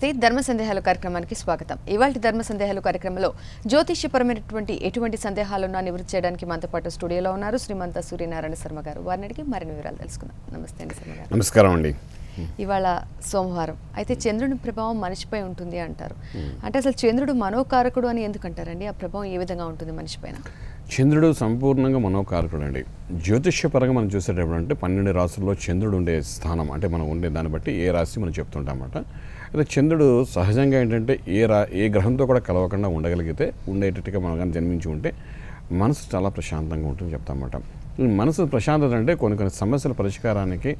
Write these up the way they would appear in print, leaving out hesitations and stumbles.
నమస్తే ధర్మ సందేహాలు కార్యక్రమానికి స్వాగతం. ఇవాల్టి ధర్మ సందేహాలు కార్యక్రమంలో జ్యోతిష్యపరమైనటువంటి ఎటువంటి సందేహాలున్నా నివృత్తి చేయడానికి మనతో పాటు స్టూడియోలో ఉన్నారు శ్రీమంత సూర్యనారాయణ శర్మ గారు. వారిని అడిగి మరిన్ని వివరాలు తెలుసుకుందాం. నమస్తే అండి శర్మ గారు. నమస్కారం అండి. ఇవాళ సోమవారం అయితే చంద్రుని ప్రభావం మనిషిపై ఉంటుంది అంటారు. అంటే అసలు చంద్రుడు మనోకారకుడు అని ఎందుకు అంటారండి? ఆ ప్రభావం ఏ విధంగా ఉంటుంది మనిషిపైన? చంద్రుడు సంపూర్ణంగా మనోకారకుడు అండి. జ్యోతిష్యపరంగా మనం చూసేటప్పుడు అంటే 12 రాశుల్లో చంద్రుడు ఉండే స్థానం అంటే మనం ఉండే దాన్ని బట్టి ఏ రాశి మనం చెప్తుంటాం అన్నమాట. అయితే చంద్రుడు సహజంగా ఏంటంటే ఏ గ్రహంతో కూడా కలవకుండా ఉండగలిగితే ఉండేటట్టుగా మనం కానీ జన్మించి ఉంటే మనసు చాలా ప్రశాంతంగా ఉంటుంది చెప్తామన్నమాట. మనసు ప్రశాంతత అంటే కొన్ని సమస్యల పరిష్కారానికి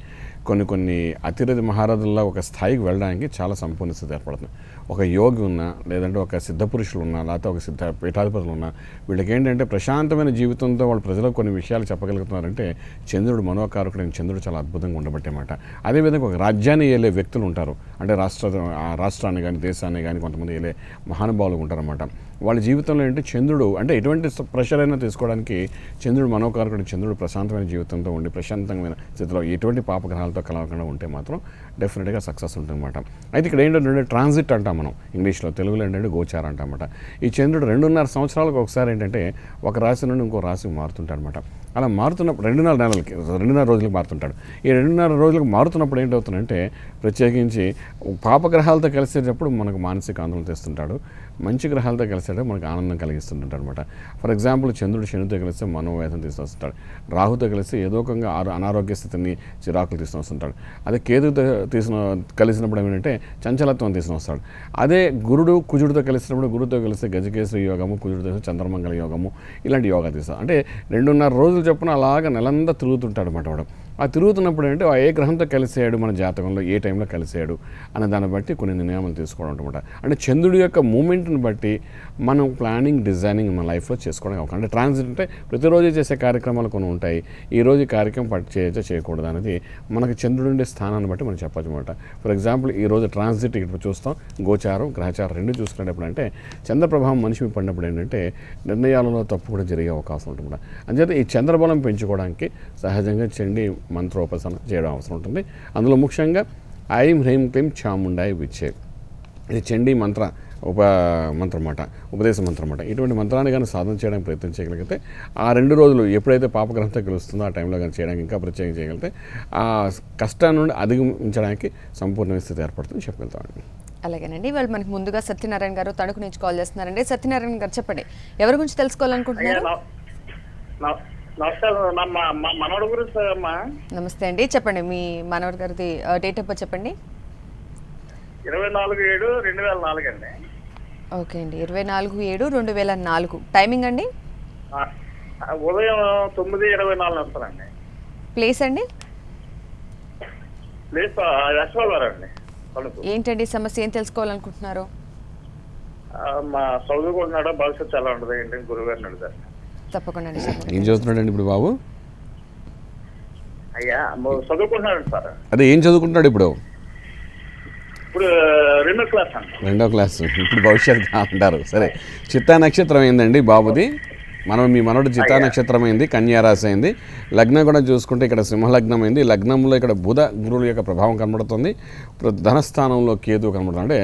కొన్ని అతిరథి మహారథుల్లో ఒక స్థాయికి వెళ్ళడానికి చాలా సంపూర్ణ స్థితి ఏర్పడుతుంది. ఒక యోగి ఉన్నా లేదంటే ఒక సిద్ధ పురుషులు ఉన్నా లేకపోతే ఒక సిద్ధ పీఠాధిపతులు ఉన్నా వీళ్ళకి ఏంటంటే ప్రశాంతమైన జీవితంతో వాళ్ళు ప్రజలకు కొన్ని విషయాలు చెప్పగలుగుతున్నారంటే చంద్రుడు మనోకారకుడైన చంద్రుడు చాలా అద్భుతంగా ఉండబట్టేమాట. అదేవిధంగా ఒక రాజ్యాన్ని ఏలే వ్యక్తులు ఉంటారు, అంటే రాష్ట్రాన్ని కానీ దేశాన్ని కానీ కొంతమంది ఏలే మహానుభావులు ఉంటారన్నమాట. వాళ్ళ జీవితంలో ఏంటంటే చంద్రుడు అంటే ఎటువంటి ప్రెషర్ అయినా తీసుకోవడానికి చంద్రుడు మనోకారకుడు. చంద్రుడు ప్రశాంతమైన జీవితంతో ఉండి ప్రశాంతమైన స్థితిలో ఎటువంటి పాపగ్రహాలతో కలవకుండా ఉంటే మాత్రం డెఫినెట్గా సక్సెస్ ఉంటుందన్నమాట. అయితే ఇక్కడ ఏంటంటే ట్రాన్సిట్ అంటాం మనం ఇంగ్లీష్లో, తెలుగులో ఏంటంటే గోచారం అంటామన్నమాట. ఈ చంద్రుడు 2.5 సంవత్సరాలకు ఒకసారి ఏంటంటే ఒక రాశి నుండి ఇంకో రాశికి మారుతుంటాడనమాట. అలా మారుతున్నప్పుడు 2.5 రోజులకు మారుతుంటాడు. ఈ 2.5 రోజులకు మారుతున్నప్పుడు ఏంటవుతుందంటే ప్రత్యేకించి పాపగ్రహాలతో కలిసేటప్పుడు మనకు మానసిక ఆందోళన తెస్తుంటాడు, మంచి గ్రహాలతో కలిసేటప్పుడు మనకు ఆనందం కలిగిస్తుంటాడు అనమాట. ఫర్ ఎగ్జాంపుల్ చంద్రుడు శనితో కలిస్తే మనోవేదన తీసుకొస్తుంటాడు, రాహుతో కలిసి ఏదో ఒక అనారోగ్య స్థితిని చిరాకులు తీసుకుని వస్తుంటాడు. అదే కేతుతో కలిసినప్పుడు ఏమిటంటే చంచలత్వం తీసుకుని వస్తాడు. అదే గురుడు కుజుడితో కలిసినప్పుడు గురుతో కలిస్తే గజకేశ్వరి యోగము, కుజుడితో చంద్రమంగళ యోగము ఇలాంటి యోగా తీస్తాడు. అంటే 2.5 రోజులు చొప్పున అలాగ నెలంతా తిరుగుతుంటాడు అన్నమాట వాడు. ఆ తిరుగుతున్నప్పుడు అంటే ఏ గ్రహంతో కలిసాడు మన జాతకంలో, ఏ టైంలో కలిసాడు అనే దాన్ని బట్టి కొన్ని నిర్ణయాలు తీసుకోవడం అనమాట. అంటే చంద్రుడి యొక్క మూమెంట్ని బట్టి మనం ప్లానింగ్ డిజైనింగ్ మన లైఫ్లో చేసుకోవడం అవకాశం. అంటే ట్రాన్సిట్ అంటే ప్రతిరోజు చేసే కార్యక్రమాలు కొన్ని ఉంటాయి. ఈరోజు కార్యక్రమం చేయొచ్చా చేయకూడదు అనేది మనకు చంద్రుడి ఉండే స్థానాన్ని బట్టి మనం చెప్పచ్చు అనమాట. ఫర్ ఎగ్జాంపుల్ ఈరోజు ట్రాన్సిట్ ఇక్కడ చూస్తాం, గోచారం గ్రహచారం రెండు చూసుకునేటప్పుడు అంటే చంద్ర ప్రభావం మనిషి మీద పడినప్పుడు ఏంటంటే నిర్ణయాలలో తప్పు కూడా జరిగే అవకాశం ఉంటుంది. అంచేత ఈ చంద్రబలం పెంచుకోవడానికి సహజంగా చండీ మంత్రోపాసన చేయడం అవసరం ఉంటుంది. అందులో ముఖ్యంగా ఐం హ్రీం క్లీం చాముండాయి విచ్చే, ఇది చండీ మంత్రం అన్నమాట, ఉపదేశ మంత్రం అన్నమాట. ఇటువంటి మంత్రాన్ని కానీ సాధన చేయడానికి ప్రయత్నం చేయగలిగితే ఆ 2 రోజులు ఎప్పుడైతే పాపగ్రహంతో కలుస్తుందో ఆ టైంలో కానీ చేయడానికి ఇంకా ప్రత్యేకంగా చేయగలిగితే ఆ కష్టాన్ని నుండి అధిగమించడానికి సంపూర్ణ స్థితి ఏర్పడుతుంది చెప్పగలుగుతామండి. అలాగేనండి. వాళ్ళు మనకి ముందుగా సత్యనారాయణ గారు తణుకు నుంచి కాల్ చేస్తున్నారండి. సత్యనారాయణ గారు చెప్పండి, ఎవరి గురించి తెలుసుకోవాలనుకుంటున్నారు? మనోడి గురించి. నమస్తే అండి, చెప్పండి మీ మనోడి గారిది డేట్ ఆఫ్ బర్త్ చెప్పండి. 24/7/2004 అండి. ఓకే అండి, 24/7/2004. టైమింగ్ అండి? ఉదయం 9:24 వస్తానండి. ప్లేస్ అండి? ప్లేస్ యశ్వర్ అండి. ఏంటండి సమస్య, ఏం తెలుసుకోవాలనుకుంటున్నారు? మా చదువుకుంటున్నాడు, భవిష్యత్తు ఎలా ఉంటుంది ఏంటి గురువు గారిని అడుగుతారు. తప్పకుండా. ఏం చదువుతున్నాడండి ఇప్పుడు బాబు? అయ్యా చదువుకుంటున్నాడు సార్. అదే ఏం చదువుకుంటున్నాడు ఇప్పుడు? ఇప్పుడు 2వ క్లాస్ అండి. 2వ క్లాస్. ఇప్పుడు భవిష్యత్తు అంటారు. సరే, చిత్తా నక్షత్రం ఏందండి బాబుది? మీ మనోడు చిత్తా నక్షత్రం అయింది, కన్యారాశి అయింది, లగ్నం కూడా చూసుకుంటే ఇక్కడ సింహలగ్నం అయింది. లగ్నంలో ఇక్కడ బుధ గురువుల యొక్క ప్రభావం కనబడుతుంది. ధనస్థానంలో కేతు కనబడుతుంది, అంటే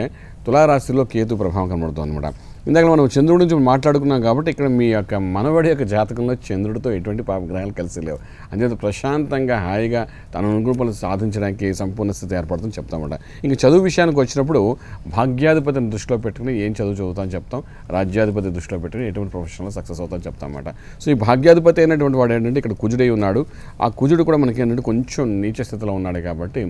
తులారాశిలో కేతు ప్రభావం కనబడుతుంది అనమాట. ఇందాక మనం చంద్రుడి నుంచి మాట్లాడుకున్నాం కాబట్టి ఇక్కడ మీ యొక్క మనవడి యొక్క జాతకంలో చంద్రుడితో ఎటువంటి పాపగ్రహాలు కలిసి లేవు. అంచేత ప్రశాంతంగా హాయిగా తన అనుకూలతను సాధించడానికి సంపూర్ణ స్థితి ఏర్పడుతుందని చెప్తామన్నమాట. ఇంకా చదువు విషయానికి వచ్చినప్పుడు భాగ్యాధిపతిని దృష్టిలో పెట్టుకుని ఏం చదువు చదువుతామని చెప్తాం, రాజ్యాధిపతి దృష్టిలో పెట్టుకుని ఎటువంటి ప్రొఫెషన్లో సక్సెస్ అవుతామని చెప్తామన్నమాట. సో ఈ భాగ్యాధిపతి అయినటువంటి వాడు ఏంటంటే ఇక్కడ కుజుడై ఉన్నాడు. ఆ కుజుడు కూడా మనకి ఏంటంటే కొంచెం నీచ స్థితిలో ఉన్నాడు కాబట్టి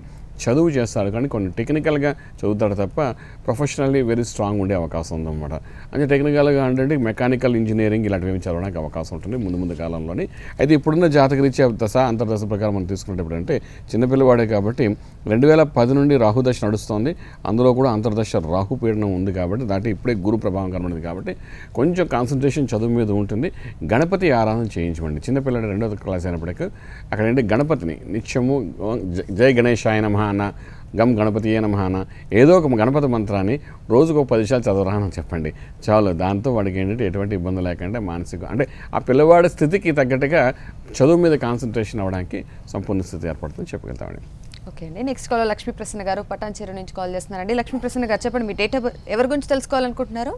చదువు చేస్తాడు, కానీ కొన్ని టెక్నికల్గా చదువుతాడు తప్ప ప్రొఫెషనల్లీ వెరీ స్ట్రాంగ్ ఉండే అవకాశం ఉందన్నమాట. అంటే టెక్నికల్గా అంటే మెకానికల్ ఇంజనీరింగ్ ఇలాంటివి చదవడానికి అవకాశం ఉంటుంది ముందు కాలంలోని. అయితే ఇప్పుడున్న జాతకరీత్యా దశ అంతర్దశ ప్రకారం మనం తీసుకునేటప్పుడు అంటే చిన్నపిల్లవాడే కాబట్టి 2010 నుండి రాహుదశ నడుస్తుంది. అందులో కూడా అంతర్దశ రాహుపీడనం ఉంది కాబట్టి దాంట్లో ఇప్పుడే గురు ప్రభావం కనబడింది కాబట్టి కొంచెం కాన్సన్ట్రేషన్ చదువు మీద ఉంటుంది. గణపతి ఆరాధన చేయించమండి. చిన్నపిల్లడు 2వ క్లాస్ అయినప్పటికీ అక్కడ ఏంటి గణపతిని నిత్యము జై గణేశాయ నమః అన్న, గం గణపతియే నమః అన్న, ఏదో ఒక గణపతి మంత్రాన్ని రోజుకు 10 నిమిషాలు చదవరాని చెప్పండి చాలు. దాంతో వాడికి ఏంటంటే ఎటువంటి ఇబ్బంది లేకుండా మానసిక అంటే ఆ పిల్లవాడి స్థితికి తగ్గట్టుగా చదువు మీద కాన్సన్ట్రేషన్ అవ్వడానికి సంపూర్ణ స్థితి ఏర్పడుతుందని చెప్పగలుగుతామండి. ఓకే అండి. నెక్స్ట్ కాల్ లక్ష్మీ ప్రసన్న గారు పటాన్చెరు నుంచి కాల్ చేస్తున్నారండి. లక్ష్మీ ప్రసన్న గారు చెప్పండి, మీ డేట్ ఆఫ్ బర్త్ ఎవరి గురించి తెలుసుకోవాలనుకుంటున్నారు?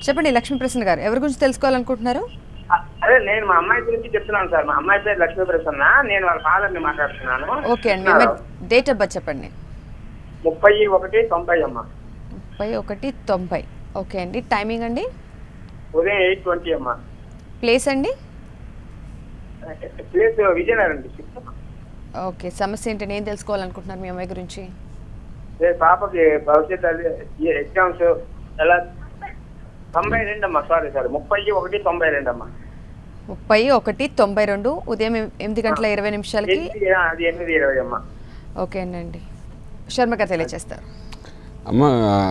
చెప్పండి లక్ష్మీ ప్రసన్న గారు, ఎవరి గురించి తెలుసుకోవాలనుకుంటున్నారు? అదే నేను మా అమ్మాయి గురించి చెప్తున్నాను సార్. మా అమ్మాయి పేరు లక్ష్మీ ప్రసన్న, నేను వాళ్ళ ఫాదర్ని మాట్లాడుతున్నాను. ఓకే అండి, మీ డేట్ ఆఫ్ బర్త్ చెప్పండి. 31/90 అమ్మా. 31/90. ఓకే అండి. టైమింగ్ అండి? ఉదయం 8:20 అమ్మా. ప్లేస్ అండి? ప్లేస్ విజయనగరం అండి. ఓకే, సమస్య ఏంటంటే ఏం తెలుసుకోవాలనుకుంటున్నారు మీ అమ్మాయి గురించి? పాపకి భవిష్యత్ ఎగ్జామ్స్ ఎలా 92 అమ్మా. సారీ 31/92 అమ్మా. 31/92 ఉదయం 8:20 అది 8:20 అమ్మా. ఓకే అండి, శర్మ గారు తెలియజేస్తారు.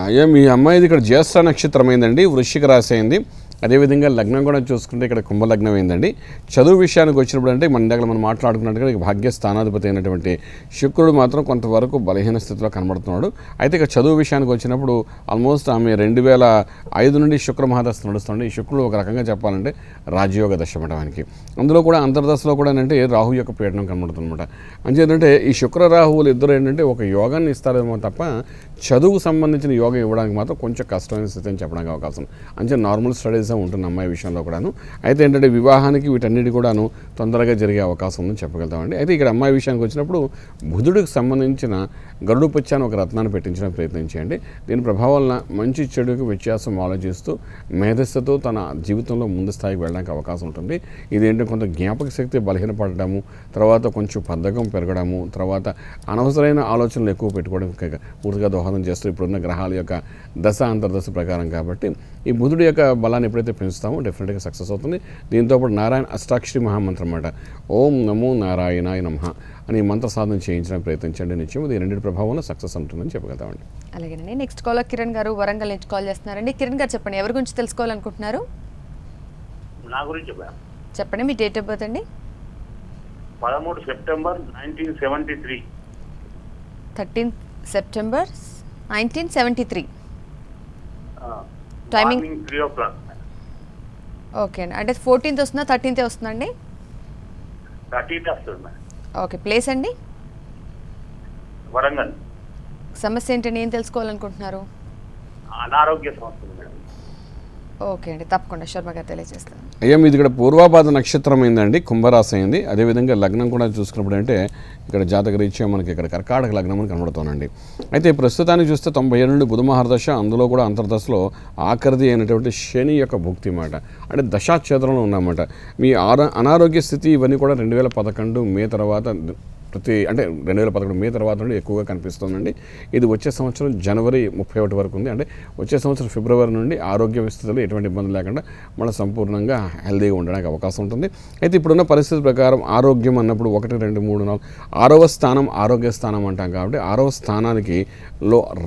అయ్యా మీ అమ్మాయిది ఇక్కడ జ్యేష్ఠ నక్షత్రం అయిందండి, వృశ్చిక రాశి అయింది. అదేవిధంగా లగ్నం కూడా చూసుకుంటే ఇక్కడ కుంభలగ్నం అయిందండి. చదువు విషయానికి వచ్చినప్పుడు అంటే మన దగ్గర మనం మాట్లాడుకున్నట్టుగా భాగ్య స్థానాధిపతి అయినటువంటి శుక్రుడు మాత్రం కొంతవరకు బలహీన స్థితిలో కనబడుతున్నాడు. అయితే ఇక చదువు విషయానికి వచ్చినప్పుడు ఆల్మోస్ట్ ఆమె 2005 నుండి శుక్ర మహాదశ నడుస్తుంది. ఈ శుక్రుడు ఒక రకంగా చెప్పాలంటే రాజయోగ దశ అన్నమాట. అందులో కూడా అంతర్దశలో కూడా ఏంటంటే రాహు యొక్క పీడనం కనబడుతుందన్నమాట. అంచేతంటే ఈ శుక్ర రాహువులు ఇద్దరు ఏంటంటే ఒక యోగాన్ని ఇస్తారేమో తప్ప చదువుకు సంబంధించిన యోగం ఇవ్వడానికి మాత్రం కొంచెం కష్టమైన స్థితి అని చెప్పడానికి అవకాశం. అంటే నార్మల్ స్టడీస్ ఉంటుంది అమ్మాయి విషయంలో కూడాను. అయితే ఏంటంటే వివాహానికి వీటన్నిటి కూడాను తొందరగా జరిగే అవకాశం ఉందని చెప్పగలుగుతామండి. అయితే ఇక్కడ అమ్మాయి విషయానికి వచ్చినప్పుడు బుధుడికి సంబంధించిన గరుడు పుచ్చాన్ని ఒక రత్నాన్ని పెట్టించడానికి ప్రయత్నించండి. దీని ప్రభావం వలన మంచి చెడుకు వ్యత్యాసం ఆలోచిస్తూ మేధస్సుతో తన జీవితంలో ముందు స్థాయికి వెళ్ళడానికి అవకాశం ఉంటుంది. ఇదేంటంటే కొంత జ్ఞాపక శక్తి బలహీనపడటము, తర్వాత కొంచెం బద్ధకం పెరగడము, తర్వాత అనవసరమైన ఆలోచనలు ఎక్కువ పెట్టుకోవడం పూర్తిగా దోహదం చేస్తూ ఇప్పుడున్న గ్రహాల యొక్క దశ అంతర్దశ ప్రకారం. కాబట్టి ఈ బుధుడి యొక్క బలాన్ని ఎప్పుడైతే పెంచుతామో డెఫినెట్గా సక్సెస్ అవుతుంది. దీంతోపాటు నారాయణ అష్టాక్షరి మహామంత్రం అన్నమాట. ఓం నమో నారాయణాయ నమః అని మంత్ర సాధన చేయించడానికి ప్రయత్నించండి. నిత్యం ఈ రెండింటి ప్రభావంలో సక్సెస్ ఉంటుందని చెప్పగలుగుతామండి. అలాగేనండి. నెక్స్ట్ కాలర్ కిరణ్ గారు వరంగల్ నుంచి కాల్ చేస్తున్నారండి. కిరణ్ గారు చెప్పండి, ఎవరి గురించి తెలుసుకోవాలనుకుంటున్నారు? నా గురించి చెప్పండి, మీ డేట్ ఆఫ్ బర్త్ అండి? 13 September 1973. 13 September 1973. Timing 3 o'clock. Okay అండి. అంటే 14th వస్తుందా 13th వస్తుందండి? 13th వస్తుంది. ఓకే, ప్లేస్ అండి? వరంగల్. సమస్య ఏంటండి, ఏం తెలుసుకోవాలనుకుంటున్నారు? అనారోగ్య సమస్యలు మేడం. ఓకే అండి, తప్పకుండా శర్మ గారు తెలియజేస్తాను. అయ్యా మీది ఇక్కడ పూర్వాభాద నక్షత్రం అయిందండి, కుంభరాశి అయింది. అదేవిధంగా లగ్నం కూడా చూసుకున్నప్పుడు అంటే ఇక్కడ జాతక రీత్యా మనకి ఇక్కడ కర్కాటక లగ్నం అని కనబడుతోందండి. అయితే ప్రస్తుతానికి చూస్తే 97 నుండి బుధ మహర్దశ, అందులో కూడా అంతర్దశలో ఆఖరిది అయినటువంటి శని యొక్క భుక్తి మాట, అంటే దశాక్షేత్రంలో ఉన్నమాట. మీ అనారోగ్య స్థితి ఇవన్నీ కూడా 2011 మే తర్వాత అంటే 2011 మే తర్వాత నుండి ఎక్కువగా కనిపిస్తుందండి. ఇది వచ్చే సంవత్సరం జనవరి 31 వరకు ఉంది. అంటే వచ్చే సంవత్సరం ఫిబ్రవరి నుండి ఆరోగ్య పరిస్థితులు ఎటువంటి ఇబ్బంది లేకుండా మన సంపూర్ణంగా హెల్దీగా ఉండడానికి అవకాశం ఉంటుంది. అయితే ఇప్పుడున్న పరిస్థితి ప్రకారం ఆరోగ్యం అన్నప్పుడు 1, 2, 3, 4 6వ స్థానం ఆరోగ్య స్థానం అంటాం. కాబట్టి 6వ స్థానానికి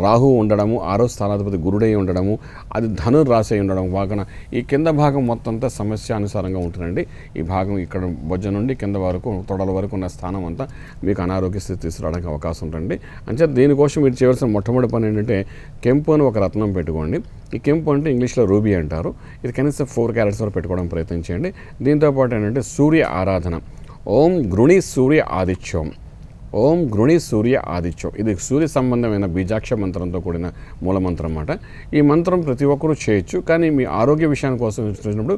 రాహు ఉండడము, 6వ స్థానాధిపతి గురుడై ఉండడము, అది ధను రాశి అయి ఉండడం వాకన ఈ కింద భాగం మొత్తం అంతా సమస్య అనుసారంగా ఉంటుందండి. ఈ భాగం ఇక్కడ బొజ్జ నుండి కింద వరకు తొడల వరకు ఉన్న స్థానం అంతా మీకు అనారోగ్య స్థితి తీసుకురావడానికి అవకాశం ఉంటుంది. అంటే దీనికోసం మీరు చేయవలసిన మొట్టమొదటి పని ఏంటంటే కెంపు అని ఒక రత్నం పెట్టుకోండి. ఈ కెంపు అంటే ఇంగ్లీష్లో రూబీ అంటారు. ఇది కనీసం 4 క్యారెట్స్ వరకు పెట్టుకోవడం ప్రయత్నించండి. దీంతోపాటు ఏంటంటే సూర్య ఆరాధన, ఓం గృణి సూర్య ఆదిత్యం, ఓం గృణి సూర్య ఆదిత్యం. ఇది సూర్య సంబంధమైన బీజాక్ష మంత్రంతో కూడిన మూలమంత్రం అన్నమాట. ఈ మంత్రం ప్రతి ఒక్కరూ చేయొచ్చు. కానీ మీ ఆరోగ్య విషయాన్ని కోసం చూసినప్పుడు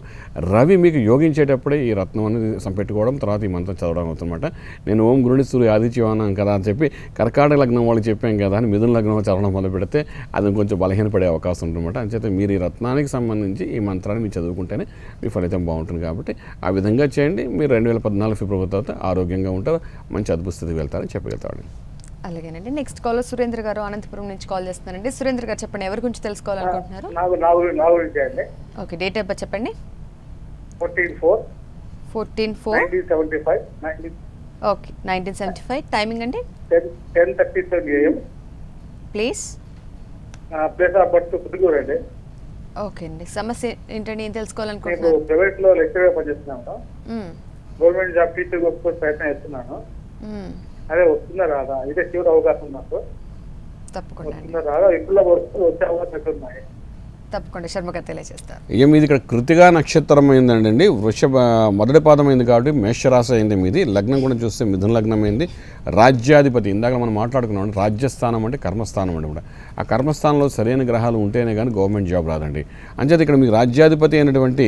రవి మీకు యోగించేటప్పుడే ఈ రత్నం అనేది పెట్టుకోవడం, తర్వాత ఈ మంత్రం చదవడం అవుతుందన్నమాట. నేను ఓం గృణి సూర్య ఆదిత్యం అన్నాను కదా అని చెప్పి కర్కాటక లగ్నం వాళ్ళకి చెప్పాం కదా అని మిథున లగ్నం చదవడం మొదలు పెడితే అది కొంచెం బలహీనపడే అవకాశం ఉంటుందన్నమాట. అంచేత మీరు ఈ రత్నానికి సంబంధించి ఈ మంత్రాన్ని మీరు చదువుకుంటేనే మీ ఫలితం బాగుంటుంది. కాబట్టి ఆ విధంగా చేయండి. మీరు 2014 ఫిబ్రవరి తర్వాత ఆరోగ్యంగా ఉంటారు, మంచి అద్భుత స్థితికి వెళ్తారు చెప్పగలుగుతాడు. అలాగేనండి. నెక్స్ట్ కాల్ సురేంద్ర గారు అనంతపురం నుంచి కాల్ చేస్తున్నారండి. సురేంద్ర గారు చెప్పండి, ఎవరి గురించి తెలుసుకోవాలనుకుంటున్నారు? ఓకే, డేట్ ఆఫ్ బర్త్ చెప్పండి. 14/4/1975. ఓకే, 1975. టైమింగ్ అండి? 10:37 AM. Please place of birth Puttukuru అండి. ఓకే అండి, సమస్య ఏంటండి, ఏం తెలుసుకోవాలనుకుంటున్నారు? ప్రైవేట్ లో లెక్చరర్ పనిచేస్తున్నాను. గవర్నమెంట్ జాబ్ టీచర్ కోసం ప్రయత్నం చేస్తున్నాను. అదే వస్తుందా రాదా, ఇదే చివరి అవకాశం నాకు. తప్పకుండా వస్తుందా రాదా, ఇంట్లో వచ్చే అవకాశం ఉన్నాయి. తప్పకుండా శర్మ గారు తెలియజేస్తారు. ఇక మీది ఇక్కడ కృతిగా నక్షత్రం అయిందండి. వృషభ మొదటి పాదం అయింది కాబట్టి మేషరాశి అయింది మీది. లగ్నం కూడా చూస్తే మిథున లగ్నం అయింది. రాజ్యాధిపతి ఇందాక మనం మాట్లాడుకున్నాం, రాజ్యస్థానం అంటే కర్మస్థానం అండి. కూడా ఆ కర్మస్థానంలో సరైన గ్రహాలు ఉంటేనే కానీ గవర్నమెంట్ జాబ్ రాదండి. అంచేత ఇక్కడ మీకు రాజ్యాధిపతి అయినటువంటి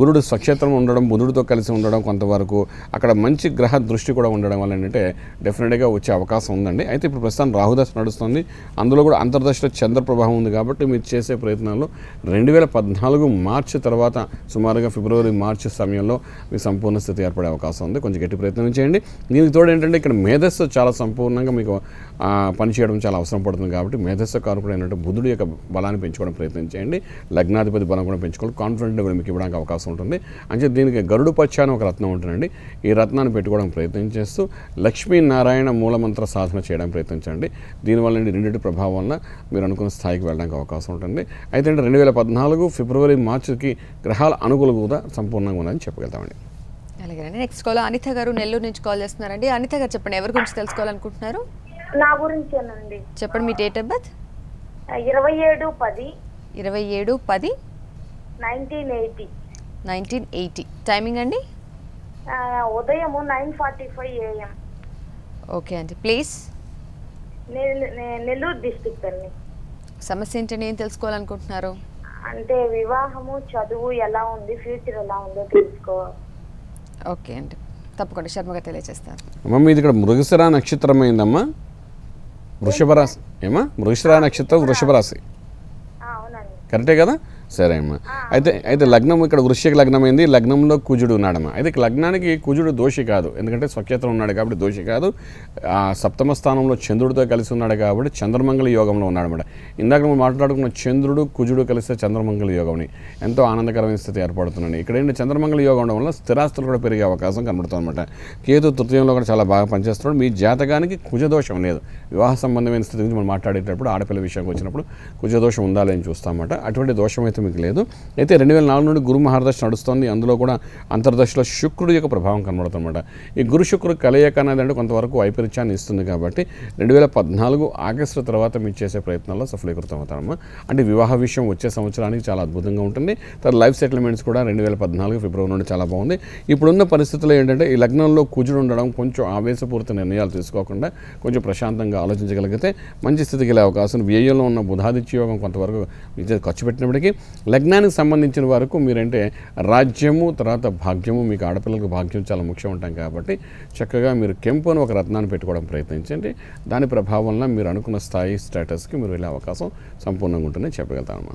గురుడు స్వక్షేత్రం ఉండడం, బుధుడితో కలిసి ఉండడం, కొంతవరకు అక్కడ మంచి గ్రహ దృష్టి కూడా ఉండడం వల్ల ఏంటంటే డెఫినెట్గా వచ్చే అవకాశం ఉందండి. అయితే ఇప్పుడు ప్రస్తుతం రాహుదశ నడుస్తుంది, అందులో కూడా అంతర్దశలో చంద్ర ప్రభావం ఉంది కాబట్టి మీరు చేసే ప్రయత్నాల్లో 2014 మార్చి తర్వాత సుమారుగా ఫిబ్రవరి మార్చి సమయంలో మీకు సంపూర్ణ స్థితి ఏర్పడే అవకాశం ఉంది. కొంచెం గట్టి ప్రయత్నం చేయండి. దీనికి తోడు ఏంటంటే ఇక్కడ మేధస్సు చాలా సంపూర్ణంగా మీకు పనిచేయడం చాలా అవసరం పడుతుంది కాబట్టి మేధస్సు కారకుడు ఏంటంటే బుధుడు యొక్క బలాన్ని పెంచుకోవడం ప్రయత్నం చేయండి. లగ్నాధిపతి బలం కూడా పెంచుకోవాలి. కాన్ఫిడెంట్ కూడా మీకు ఇవ్వడానికి అవకాశం ఉంటుంది. అంటే దీనికి గరుడు పచ్చ అని ఒక రత్నం ఉంటుందండి. ఈ రత్నాన్ని పెట్టుకోవడం ప్రయత్నం చేస్తూ లక్ష్మీనారాయణ మూలమంత్ర సాధన చేయడం ప్రయత్నించండి. దీనివల్ల రెండింటి ప్రభావం వల్ల మీరు అనుకున్న స్థాయికి వెళ్ళడానికి అవకాశం ఉంటుంది. అయితే 2014 ఫిబ్రవరి మార్చికి గ్రహాల అనుకూలంగా సంపూర్ణంగా ఉందని చెప్పగలుగుతామండి. అలాగేనండి. నెక్స్ట్ కాల్ అనిత గారు నెల్లూరు నుంచి కాల్ చేస్తున్నారండి. అనిత గారు చెప్పండి, ఎవరి గురించి తెలుసుకోవాలనుకుంటున్నారు? నా గురించేనండి. చెప్పండి, మీ డేట్ ఆఫ్ బర్త్? 27/10/1980. 1980. టైమింగ్ అండి? ఉదయం 9:45 AM. ఓకే అండి. ప్లేస్? నెల్లూరు డిస్ట్రిక్ట్ అండి. సమస్య ఏంటండి, ఏం తెలుసుకోవాలనుకుంటున్నారు? అంటే వివాహము, చదువు ఎలా ఉంది, ఫ్యూచర్ ఎలా ఉందో తెలుసుకోవాలి. ఓకే అండి, తప్పకుండా శర్మగా తెలియజేస్తారు. అమ్మ మీది ఇక్కడ మృగశిర నక్షత్రం అయిందమ్మా. వృషభ రాశి ఏమా? మృగశిర నక్షత్రం వృషభ రాశి అవునండి. కరెక్టే కదా? సరే అమ్మా. అయితే లగ్నం ఇక్కడ వృశ్చిక లగ్నం అయింది. లగ్నంలో కుజుడు ఉన్నాడమ్మా. అయితే లగ్నానికి కుజుడు దోషి కాదు, ఎందుకంటే స్వక్షేత్రం ఉన్నాడు కాబట్టి దోషి కాదు. సప్తమ స్థానంలో చంద్రుడితో కలిసి ఉన్నాడు కాబట్టి చంద్రమంగళ యోగంలో ఉన్నాడన్నమాట. ఇందాక మనం మాట్లాడుకున్న చంద్రుడు కుజుడు కలిస్తే చంద్రమంగళ యోగంని ఎంతో ఆనందకరమైన స్థితి ఏర్పడుతుందండి. ఇక్కడ ఏంటి చంద్రమంగళ యోగం ఉండడం వల్ల స్థిరాస్తులు కూడా పెరిగే అవకాశం కనబడుతుంది అనమాట. కేతు తృతీయంలో కూడా చాలా బాగా పనిచేస్తున్నాడు. మీ జాతకానికి కుజదోషం లేదు. వివాహ సంబంధమైన స్థితి గురించి మనం మాట్లాడేటప్పుడు ఆడపిల్ల విషయానికి వచ్చినప్పుడు కుజదోషం ఉందా లేని చూస్తామన్నమాట. అటువంటి దోషం అయితే మీకు లేదు. అయితే 2004 నుండి గురు మహారదశ నడుస్తుంది. అందులో కూడా అంతర్దశలో శుక్రుడి యొక్క ప్రభావం కనబడుతుందన్నమాట. ఈ గురు శుక్రుడు కలయిక అనేది అంటే కొంతవరకు వైపరీత్యాన్ని ఇస్తుంది కాబట్టి 2014 ఆగస్టు తర్వాత మీరు చేసే ప్రయత్నాల్లో సఫలీకృతం అవుతారమ్మా. అంటే వివాహ విషయం వచ్చే సంవత్సరానికి చాలా అద్భుతంగా ఉంటుంది. తర్వాత లైఫ్ సెటిల్మెంట్స్ కూడా 2014 ఫిబ్రవరి నుండి చాలా బాగుంది. ఇప్పుడున్న పరిస్థితుల్లో ఏంటంటే ఈ లగ్నంలో కుజుడు ఉండడం, కొంచెం ఆవేశపూరిత నిర్ణయాలు తీసుకోకుండా కొంచెం ప్రశాంతంగా ఆలోచించగలిగితే మంచి స్థితికి వెళ్ళే అవకాశం. వ్యయంలో ఉన్న బుధాదిత్య యోగం కొంతవరకు ఖర్చు పెట్టినప్పటికీ లగ్నానికి సంబంధించిన వరకు మీరంటే రాజ్యము తర్వాత భాగ్యము, మీకు ఆడపిల్లలకు భాగ్యం చాలా ముఖ్యం ఉంటాం కాబట్టి చక్కగా మీరు కెంపు అని ఒక రత్నాన్ని పెట్టుకోవడం ప్రయత్నించండి. దాని ప్రభావంలో మీరు అనుకున్న స్థాయి స్టేటస్కి మీరు వెళ్ళే అవకాశం సంపూర్ణంగా ఉంటుందని చెప్పగలుగుతామమ్మా.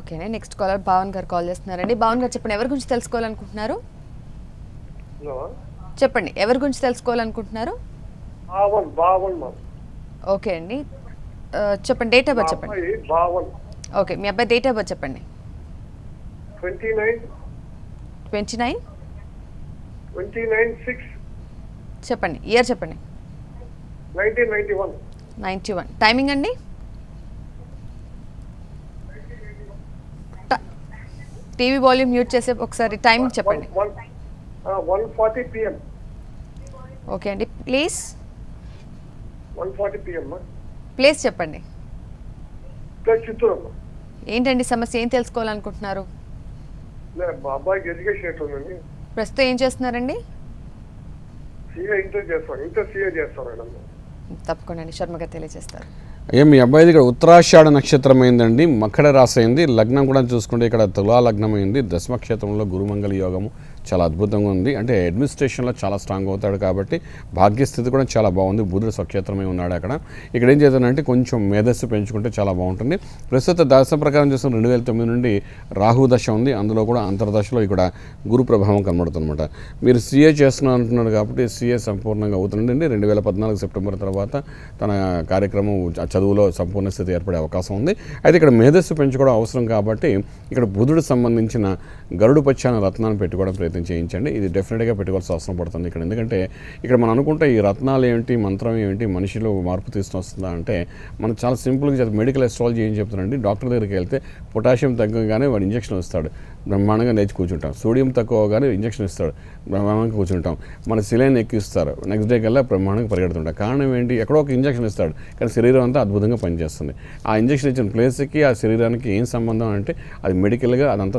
ఓకే, నెక్స్ట్ కాలర్ భావన్ గారు కాల్ చేస్తున్నారండి. భావన్ గారు చెప్పండి, ఎవరి గురించి తెలుసుకోవాలనుకుంటున్నారు? చెప్పండి, ఎవరి గురించి తెలుసుకోవాలనుకుంటున్నారు? ఓకే అండి, చెప్పండి, డేట్ ఆఫ్ బర్త్ చెప్పండి. ఓకే, మీ అబ్బాయి డేట్ ఆఫ్ బర్త్ చెప్పండి. 29/6 చెప్పండి, ఇయర్ చెప్పండి. 1991. టైమింగ్ అండి? టీవీ వాల్యూమ్ మ్యూట్ చేసే ఒకసారి టైమింగ్ చెప్పండి. 1:40 PM. ఓకే అండి, ప్లీజ్ 1:40 PM. ప్లేస్ చెప్పండి. చిత్తూరు. ఏంటండి సమస్య, ఏం తెలుసుకోవాలనుకుంటున్నారు? అబ్బాయికి ఎడ్యుకేషన్ ఎట్లుందండి? ప్రస్తుతం ఏం చేస్తున్నారండి? ఇంటర్ చేస్తాను మేడం. తప్పకుండా అండి, శర్మగా తెలియజేస్తారు. మీ అబ్బాయిది ఇక్కడ ఉత్తరాషాఢ నక్షత్రం అయిందండి. మకర రాశి అయింది. లగ్నం కూడా చూసుకుంటే ఇక్కడ తులా లగ్నం అయింది. దశమక్షేత్రంలో గురుమంగళ యోగము చాలా అద్భుతంగా ఉంది. అంటే అడ్మినిస్ట్రేషన్లో చాలా స్ట్రాంగ్ అవుతాడు కాబట్టి భాగ్యస్థితి కూడా చాలా బాగుంది. బుధుడు స్వక్షేత్రమే ఉన్నాడు అక్కడ. ఇక్కడ ఏం చేద్దానంటే కొంచెం మేధస్సు పెంచుకుంటే చాలా బాగుంటుంది. ప్రస్తుత దశ ప్రకారం చూస్తున్న 2009 నుండి రాహు దశ ఉంది. అందులో కూడా అంతర్దశలో ఇక్కడ గురు ప్రభావం కనబడుతుందన్నమాట. మీరు CA చేస్తున్నారు అంటున్నారు కాబట్టి CA సంపూర్ణంగా అవుతుందండి. 2014 సెప్టెంబర్ తర్వాత తన కార్యక్రమం చదువులో సంపూర్ణ స్థితి ఏర్పడే అవకాశం ఉంది. అయితే ఇక్కడ మేధస్సు పెంచుకోవడం అవసరం కాబట్టి ఇక్కడ బుధుడు సంబంధించిన గరుడు పచ్చాన రత్నాన్ని పెట్టుకోవడం ప్రయత్నం చేయించండి. ఇది డెఫినెట్గా పెట్టుకోవాల్సిన అవసరం పడుతుంది ఇక్కడ. ఎందుకంటే ఇక్కడ మనం అనుకుంటే ఈ రత్నాలు ఏంటి, మంత్రం ఏంటి, మనిషిలో మార్పు తీసుకొస్తుందా అంటే మనం చాలా సింపుల్గా మెడికల్ ఎస్ట్రాలజీ ఏం చెప్తానండి, డాక్టర్ దగ్గరికి వెళ్తే పొటాషియం తగ్గగానే వాడు ఇంజక్షన్ ఇస్తాడు. బ్రహ్మాండంగా లేచి కూర్చుంటాం. సోడియం తక్కువ కానీ ఇంజక్షన్ ఇస్తాడు, బ్రహ్మాండంగా కూర్చుంటాం. మన సిలైన్ ఎక్కిస్తారు, నెక్స్ట్ డే కల్లా బ్రహ్మాండంగా పరిగెడుతుంటాం. కారణం ఏంటి? ఎక్కడో ఒక ఇంజక్షన్ ఇస్తాడు కానీ శరీరం అంతా అద్భుతంగా పనిచేస్తుంది. ఆ ఇంజక్షన్ ఇచ్చిన ప్లేస్కి ఆ శరీరానికి ఏం సంబంధం అంటే అది మెడికల్గా అదంతా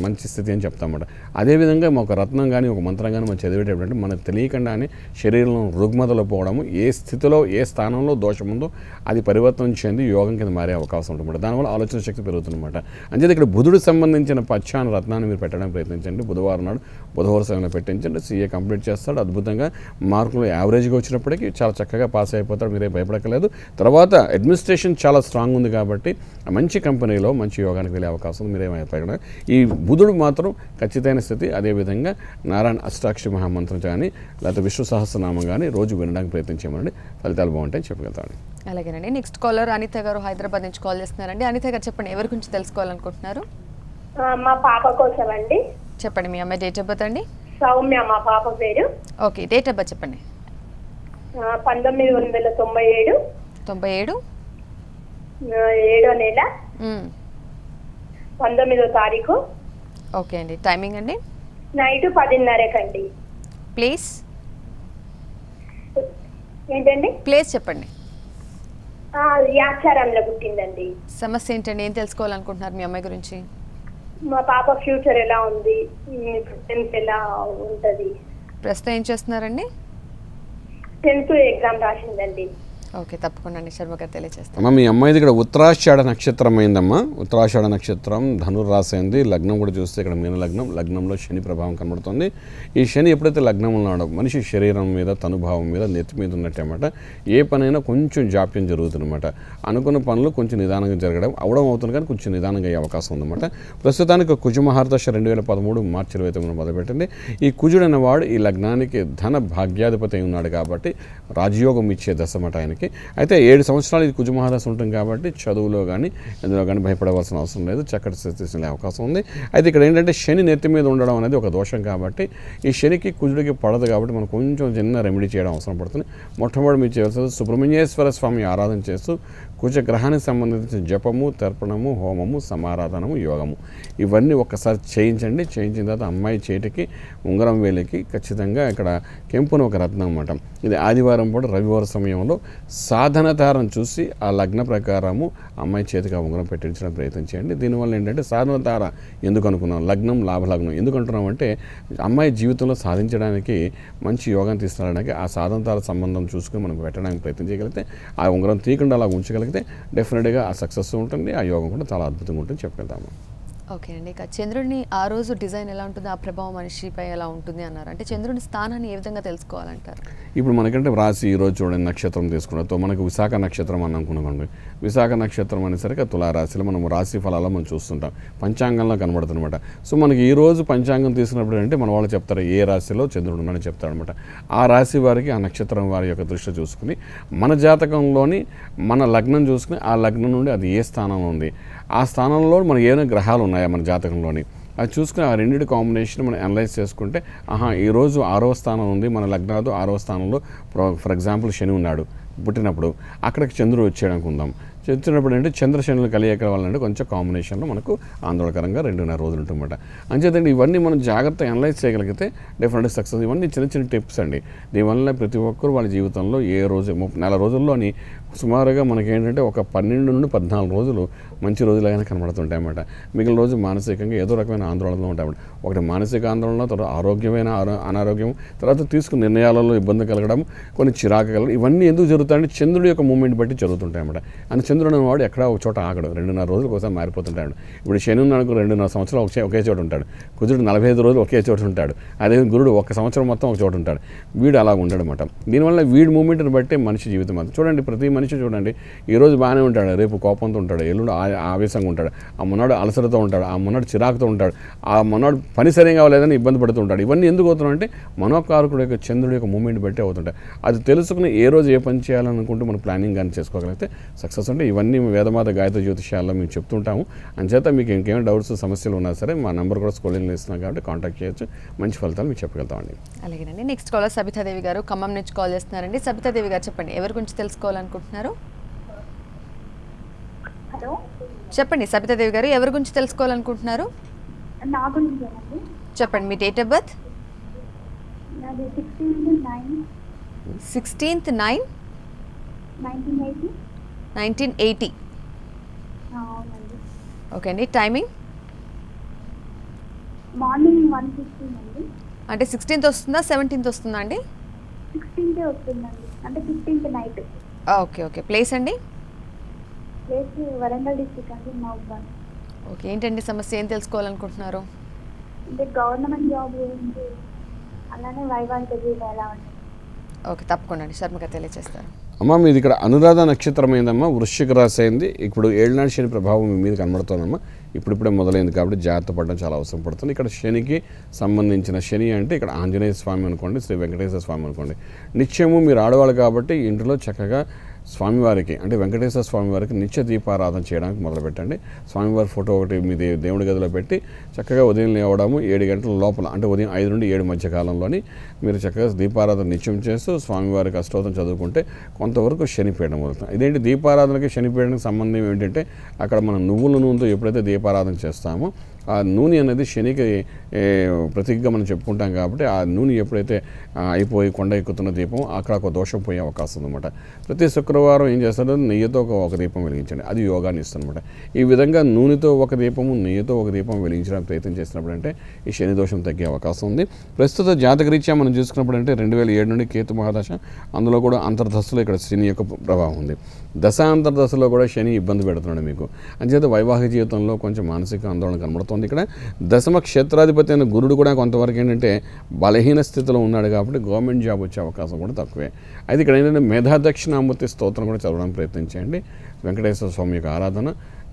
మంచి స్థితి అని చెప్తామన్నమాట. అదేవిధంగా ఒక రత్నం కానీ ఒక మంత్రం కానీ మనం చదివేటప్పుడు మనకు తెలియకుండానే శరీరంలో రుగ్మతలు పోవడము, ఏ స్థితిలో ఏ స్థానంలో దోషం ఉందో అది పరివర్తనం చెంది యోగం కింద మారే అవకాశం ఉంటుందన్నమాట. దానివల్ల ఆలోచన శక్తి పెరుగుతుందన్నమాట. అంచేది ఇక్కడ బుధుడికి సంబంధించిన పచ్చాన రత్నాన్ని మీరు పెట్టడానికి ప్రయత్నించండి. బుధవారం నాడు బుధవారం సమయంలో పెట్టించండి. సీఏ కంప్లీట్ చేస్తాడు, అద్భుతంగా మార్కులు యావరేజ్గా వచ్చినప్పటికీ చాలా చక్కగా పాస్ అయిపోతాడు, మీరే భయపడక్కలేదు. తర్వాత అడ్మినిస్ట్రేషన్ చాలా స్ట్రాంగ్ ఉంది కాబట్టి మంచి కంపెనీలో మంచి యోగానికి వెళ్ళే అవకాశం ఉంది, మీరేమైపోయినా. ఈ బుధుడు మాత్రం ఖచ్చితమైన స్థితి. అదేవిధంగా నారాయణ అష్టాక్షరి మహామంత్రం కానీ లేకపోతే విష్ణు సహస్రనామం కానీ రోజు వినడానికి ప్రయత్నించామండి, ఫలితాలు బాగుంటాయని చెప్పగలుగుతామండి. అలాగేనండి. నెక్స్ట్ కాలర్ అనిత గారు హైదరాబాద్ నుంచి కాల్ చేస్తున్నారండి. అనిత గారు చెప్పండి, ఎవరి గురించి తెలుసుకోవాలనుకుంటున్నారు? మా పాప కోసం అండి. చెప్పండి, మీ అమ్మాయి డేట్ ఆఫ్ బర్త్ అండి? సౌమ్య మా పాప పేరు. ఓకే, డేట్ ఆఫ్ బర్త్ చెప్పండి. 1997 97 7వ నెల 19వ తారీఖు. ఓకే అండి. టైమింగ్ అండి? నైట్ 10:30 ప్లేస్ ఏంటండి? ప్లేస్ చెప్పండి. యాచారంలో పుట్టిందండి. సమస్య ఏంటండి? ఏం తెలుసుకోవాలనుకుంటున్నారు మీ అమ్మాయి గురించి? మా పాప ఫ్యూచర్ ఎలా ఉంది, టెన్త్ ఎలా ఉంటది? ప్రస్తుతం ఏం చేస్తున్నారండి? 10th exam రాసిందండి. ఓకే, తప్పకుండా అండి శర్మ గారు తెలియజేస్తాం. అమ్మ, మీ అమ్మాయిది ఇక్కడ ఉత్తరాషాఢ నక్షత్రం అయిందమ్మా. ఉత్తరాషాఢ నక్షత్రం ధనుర్రాశి అయింది. లగ్నం కూడా చూస్తే ఇక్కడ మీన లగ్నం, లగ్నంలో శని ప్రభావం కనబడుతుంది. ఈ శని ఎప్పుడైతే లగ్నంలో ఉన్నాడో మనిషి శరీరం మీద, తనుభావం మీద, నెత్తి మీద ఉన్నట్టమాట ఏ పనైనా కొంచెం జాప్యం జరుగుతుందన్నమాట. అనుకున్న పనులు కొంచెం నిదానంగా జరగడం అవుతుంది కానీ కొంచెం నిదానంగా అయ్యే అవకాశం ఉందన్నమాట. ప్రస్తుతానికి కుజమహార్దశ 2013 మార్చి 29 మొదలుపెట్టింది. ఈ కుజుడు అనేవాడు ఈ లగ్నానికి ధన భాగ్యాధిపతి అయి ఉన్నాడు కాబట్టి రాజయోగం ఇచ్చే దశ మాట ఆయనకి. అయితే 7 సంవత్సరాలు ఇది కుజమహాదశ ఉంటుంది కాబట్టి చదువులో కానీ ఎందులో కానీ భయపడవలసిన అవసరం లేదు, చక్కటి స్థితిలో అవకాశం ఉంది. అయితే ఇక్కడ ఏంటంటే శని నెత్తి మీద ఉండడం అనేది ఒక దోషం కాబట్టి ఈ శనికి కుజుడికి పడదు కాబట్టి మనం కొంచెం చిన్న రెమెడీ చేయడం అవసరం పడుతుంది. మొట్టమొదటి మీరు చేయవలసింది సుబ్రహ్మణ్యేశ్వర స్వామి ఆరాధన చేస్తూ కుజగ్రహానికి సంబంధించిన జపము, తర్పణము, హోమము, సమారాధనము, యోగము ఇవన్నీ ఒక్కసారి చేయించండి. చేయించిన తర్వాత అమ్మాయి చేతికి ఉంగరం వేలికి ఖచ్చితంగా ఇక్కడ కెంపున ఒక రత్నం అన్నమాట. ఇది ఆదివారం పూట రవివారం సమయంలో సాధనతారం చూసి ఆ లగ్న ప్రకారము అమ్మాయి చేతికి ఆ ఉంగరం పెట్టించడం ప్రయత్నం చేయండి. దీనివల్ల ఏంటంటే సాధనతార ఎందుకు అనుకున్నాం, లగ్నం లాభలగ్నం ఎందుకు అంటున్నాం అంటే అమ్మాయి జీవితంలో సాధించడానికి మంచి యోగం తీసుకురావడానికి ఆ సాధనతార సంబంధం చూసుకుని మనం పెట్టడానికి ప్రయత్నం చేయగలిగితే, ఆ ఉంగరం తీయకుండా అలా ఉంచగలిగితే డెఫినెట్గా ఆ సక్సెస్ ఉంటుంది, ఆ యోగం కూడా చాలా అద్భుతంగా ఉంటుంది చెప్పగలుగుతాము. ఓకే అండి. ఇక చంద్రుడిని ఆ రోజు డిజైన్ ఎలా ఉంటుంది, ఆ ప్రభావం మనిషిపై ఎలా ఉంటుంది అన్నారు. అంటే చంద్రుడి స్థానాన్ని ఏ విధంగా తెలుసుకోవాలంటారు? ఇప్పుడు మనకంటే రాశి ఈరోజు చూడండి నక్షత్రం తీసుకున్నతో మనకు విశాఖ నక్షత్రం అని అనుకున్నామండి. విశాఖ నక్షత్రం అనేసరికి తులారాశిలో మనం రాశి ఫలాలు మనం చూస్తుంటాం, పంచాంగంలో కనబడుతుందన్నమాట. సో మనకి ఈరోజు పంచాంగం తీసుకున్నప్పుడు అంటే మన వాళ్ళు చెప్తారు ఏ రాశిలో చంద్రుడు ఉన్నాడని చెప్తారనమాట. ఆ రాశి వారికి ఆ నక్షత్రం వారి యొక్క దృష్టి చూసుకుని మన జాతకంలోని మన లగ్నం చూసుకుని ఆ లగ్నం నుండి అది ఏ స్థానంలో ఉంది, ఆ స్థానంలో మనకి ఏమైనా గ్రహాలు ఉన్నాయా మన జాతకంలోని అది చూసుకుని ఆ రెండింటి కాంబినేషన్ మనం అనలైజ్ చేసుకుంటే ఈరోజు 6వ స్థానం ఉంది మన లగ్నాలు 6వ స్థానంలో ఫర్ ఎగ్జాంపుల్ శని ఉన్నాడు పుట్టినప్పుడు అక్కడికి చంద్రుడు వచ్చాడు అనుకుందాం. వచ్చినప్పుడు అంటే చంద్రశనులు కలియక వాళ్ళంటే కొంచెం కాంబినేషన్లో మనకు ఆందోళనకరంగా 2.5 రోజులు ఉంటుందన్నమాట. అంచేతండి ఇవన్నీ మనం జాగ్రత్తగా అనలైజ్ చేయగలిగితే డెఫినెట్గా సక్సెస్. ఇవన్నీ చిన్న చిన్న టిప్స్ అండి. దీనివల్ల ప్రతి ఒక్కరు వాళ్ళ జీవితంలో ఏ రోజు 4 రోజుల్లోని సుమారుగా మనకేంటంటే ఒక 12 నుండి 14 రోజులు మంచి రోజులుగానే కనబడుతుంటాయి అన్నమాట. మిగిలిన రోజు మానసికంగా ఏదో రకమైన ఆందోళనలో ఉంటాయి. ఒకటి మానసిక ఆందోళన, తర్వాత ఆరోగ్యమైన అనారోగ్యం, తర్వాత తీసుకున్న నిర్ణయాలలో ఇబ్బంది కలగడం, కొన్ని చిరాకు కలగడం, ఇవన్నీ ఎందుకు జరుగుతాయంటే చంద్రుడి యొక్క మూమెంట్ బట్టి జరుగుతుంటాయి అన్నమాట. అని చంద్రుడు అనేవాడు ఎక్కడ ఒక చోట ఆగడు, 2.5 రోజులకు ఒకసారి మారిపోతుంటాడు. ఇప్పుడు శని ఉన్నాడు 2.5 సంవత్సరాలు ఒకే చోట ఉంటాడు, కుజుడు 45 రోజులు ఒకే చోట ఉంటాడు, అదే గురుడు 1 సంవత్సరం మొత్తం ఒక చోట ఉంటాడు. వీడు అలా ఉండడు అన్నమాట. దీనివల్ల వీడి మూమెంట్ని బట్టే మనిషి జీవితం అంతా చూడండి. ప్రతి మనిషి చూడండి ఈరోజు బాగానే ఉంటాడు, రేపు కోపంతో ఉంటాడు, ఎల్లుండి ఆవేశంగా ఉంటాడు, ఆ మొన్నాడు అలసటతో ఉంటాడు, ఆ మొన్నాడు చిరాకుతో ఉంటాడు, ఆ మొన్నాడు పని సరిగా అవ్వలేదని ఇబ్బంది పడుతూ ఉంటాడు. ఇవన్నీ ఎందుకు అవుతున్నాయంటే మనోకారకుడు యొక్క చంద్రుడి యొక్క మూమెంట్ బట్టి అవుతుంటాయి. అది తెలుసుకుని ఏ రోజు ఏ పని చేయాలనుకుంటూ మనం ప్లానింగ్ కానీ చేసుకోగలిగితే సక్సెస్ అంటే ఇవన్నీ వేదమాత గాయత్రి జ్యోతిష్యాల్లో మేము చెప్తుంటాము. అంచేత మీకు ఇంకేమైనా డౌట్స్ సమస్యలు ఉన్నా సరే మా నెంబర్ కూడా స్కూలింగ్లో ఇస్తున్నాం కాబట్టి కాంటాక్ట్ చేయొచ్చు, మంచి ఫలితాలు మీకు చెప్పగలుగుతామండి. అలాగేనండి. నెక్స్ట్ కాలర్ సబితాదేవి గారు ఖమ్మం నుంచి కాల్ చేస్తున్నారండి. సబితాదేవి గారు చెప్పండి, ఎవరి గురించి తెలుసుకోవాలనుకుంటున్నారు? హలో చెప్పండి సబితాదేవి గారు, ఎవరి గురించి తెలుసుకోవాలనుకుంటున్నారు? నా గురించేనండి. చెప్పండి మీ డేట్ ఆఫ్ బర్త్. నాది 16/9/1980. 1980. అవునండి. ఓకే అండి. టైమింగ్ మార్నింగ్ 1:15 అండి. అంటే 16th వస్తుందా 17th వస్తుందా అండి? 16th వస్తుందండి, అంటే 15th night. Okay okay. Place అండి? ప్లేస్ వరంగల్ డిస్ట్రిక్ట్ అండి, మహబూబాద్. ఓకే. ఏంటండి సమస్య, ఏం తెలుసుకోవాలనుకుంటున్నారు? అంటే గవర్నమెంట్ జాబ్ గురించి, అలానే వైవాహిక జీవితం ఎలా ఉంటుంది? ఓకే, తప్పకుండా అండి. శర్మ గారు తెలియజేస్తారు. అమ్మ మీది ఇక్కడ అనురాధ నక్షత్రం అయిందమ్మా, వృశ్చిక రాశి అయింది. ఇప్పుడు ఏళ్ళనాడు శని ప్రభావం మీ మీద కనబడుతుందమ్మా. ఇప్పుడిప్పుడే మొదలైంది కాబట్టి జాగ్రత్త పడడం చాలా అవసరం పడుతుంది. ఇక్కడ శనికి సంబంధించిన శని అంటే ఇక్కడ ఆంజనేయ స్వామి అనుకోండి, శ్రీ వెంకటేశ్వర స్వామి అనుకోండి. నిత్యము మీరు ఆడవాళ్ళు కాబట్టి ఇంట్లో చక్కగా స్వామివారికి అంటే వెంకటేశ్వర స్వామివారికి నిత్య దీపారాధన చేయడానికి మొదలుపెట్టండి. స్వామివారి ఫోటో ఒకటి మీ దేవుడి గదిలో పెట్టి చక్కగా ఉదయం లేవడము 7 గంటల లోపల అంటే ఉదయం 5 నుండి 7 మధ్య కాలంలోని మీరు చక్కగా దీపారాధన నిత్యం చేస్తూ స్వామివారికి అష్టోత్తరం చదువుకుంటే కొంతవరకు శనిపీడనం అవుతుంది. ఇదేంటి దీపారాధనకి శనిపీడనకి సంబంధం ఏంటంటే అక్కడ మనం నువ్వుల నూనెతో ఎప్పుడైతే దీపారాధన చేస్తామో ఆ నూనె అనేది శనికి ప్రతీకగా మనం చెప్పుకుంటాం కాబట్టి ఆ నూనె ఎప్పుడైతే అయిపోయి కొండ ఎక్కుతున్న దీపం అక్కడ ఒక దోషం పోయే అవకాశం ఉందన్నమాట. ప్రతి శుక్రవారం ఏం చేస్తారో నెయ్యితో ఒక దీపం వెలిగించండి, అది యోగాన్ని ఇస్తుందన్నమాట. ఈ విధంగా నూనెతో ఒక దీపము నెయ్యితో ఒక దీపం వెలిగించడానికి ప్రయత్నం చేసినప్పుడు అంటే ఈ శని దోషం తగ్గే అవకాశం ఉంది. ప్రస్తుత జాతకరీత్యా మనం చూసుకున్నప్పుడు అంటే 2007 నుండి కేతు మహాదశ, అందులో కూడా అంతర్దశలో ఇక్కడ శని యొక్క ప్రభావం ఉంది. దశాంతర్దశలో కూడా శని ఇబ్బంది పెడుతున్నాడు మీకు. అంచేత వైవాహిక జీవితంలో కొంచెం మానసిక ఆందోళన కనబడుతుంది. ఇక్కడ దశమ క్షేత్రాధిపతి అయిన గురుడు కూడా కొంతవరకు ఏంటంటే బలహీన స్థితిలో ఉన్నాడు కాబట్టి గవర్నమెంట్ జాబ్ వచ్చే అవకాశం కూడా తక్కువే. అయితే ఇక్కడ ఏంటంటే మేధాదక్షిణామూర్తి స్తోత్రం కూడా చదవడానికి ప్రయత్నించండి. వెంకటేశ్వర స్వామి యొక్క ఆరాధన,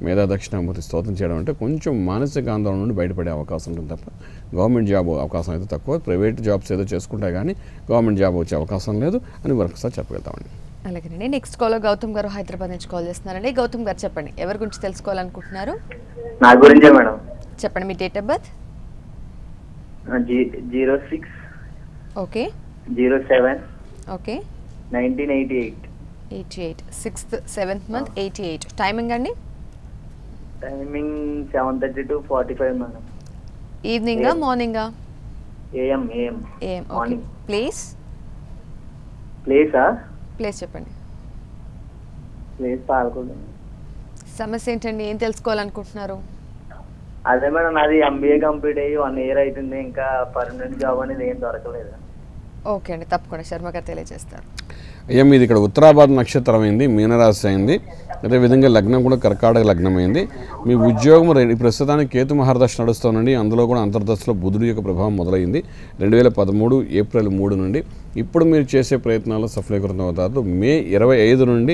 మేధాదక్షిణామూర్తి స్తోత్రం చేయడం అంటే కొంచెం మానసిక ఆందోళన నుండి బయటపడే అవకాశం ఉంటుంది తప్ప గవర్నమెంట్ జాబ్ అవకాశం అయితే తక్కువ. ప్రైవేట్ జాబ్స్ ఏదో చేసుకుంటే కానీ గవర్నమెంట్ జాబ్ వచ్చే అవకాశం లేదు అని మరొకసారి చెప్పగలుగుతామండి. అలాగేనండి. నెక్స్ట్ కాలర్ గౌతమ్ గారు హైదరాబాద్ నుంచి కాల్ చేస్తున్నారండి. గౌతమ్ గారు చెప్పండి, ఎవరి గురించి తెలుసుకోవాలనుకుంటున్నారు? నా గురించే మేడం. చెప్పండి మీ date of birth. 06 okay 07 okay 1988. 88 6th 7th month 88. Timing అండి? Timing 7:30 to 45 madam. ఈవినింగా మార్నింగా? AM. ఏం. ఓకే. మార్నింగ్. ప్లేసా? ప్లేస్ చెప్పండి. ప్లేస్ పాలకొండ. సమస్య ఏంటండి, ఏం తెలుసుకోవాలనుకుంటున్నారు? అదే మేడం, నాది MBA కంప్లీట్ అయ్యి 1 year అవుతుంది, ఇంకా పర్మనెంట్ జాబ్ అనేది ఏం దొరకలేదు. ఓకే అండి, తప్పకుండా శర్మ గారు తెలియజేస్తారు. అయ్యా మీది ఇక్కడ ఉత్తరాభాద్ర నక్షత్రం అయింది, మీనరాశి అయింది. అదేవిధంగా లగ్నం కూడా కర్కాటక లగ్నం అయింది. మీ ఉద్యోగం ప్రస్తుతానికి కేతు మహాదశ నడుస్తోందండి. అందులో కూడా అంతర్దశలో బుధుడి యొక్క ప్రభావం మొదలైంది 2013 ఏప్రిల్ 3 నుండి. ఇప్పుడు మీరు చేసే ప్రయత్నాలు సఫలీకృతం అవుతారు. మే 25 నుండి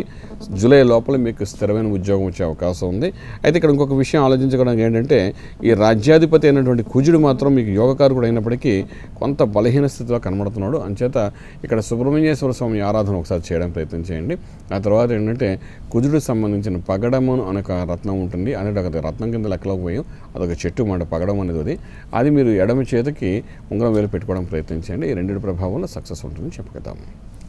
జూలై లోపల మీకు స్థిరమైన ఉద్యోగం వచ్చే అవకాశం ఉంది. అయితే ఇక్కడ ఇంకొక విషయం ఆలోచించడానికి ఏంటంటే ఈ రాజ్యాధిపతి అయినటువంటి కుజుడు మాత్రం మీకు యోగకారకుడు అయినప్పటికీ కొంత బలహీన స్థితిలో కనబడుతున్నాడు. అంచేత ఇక్కడ సుబ్రహ్మణ్యేశ్వర స్వామి ఆరాధన ఒకసారి చేయడానికి ప్రయత్నం చేయండి. ఆ తర్వాత ఏంటంటే కుజుడికి సంబంధించిన పగడము అనే ఒక రత్నం ఉంటుంది, అనేది ఒక రత్నం కింద లెక్కలోకి పోయాం, అదొక చెట్టు మాట పగడం అనేది. అది మీరు ఎడమ చేతికి ఉంగరం వేలు పెట్టుకోవడానికి ప్రయత్నించండి. ఈ రెండింటి ప్రభావంలో సక్సెస్ ఉంటుంది చెప్పగలుగుతాము.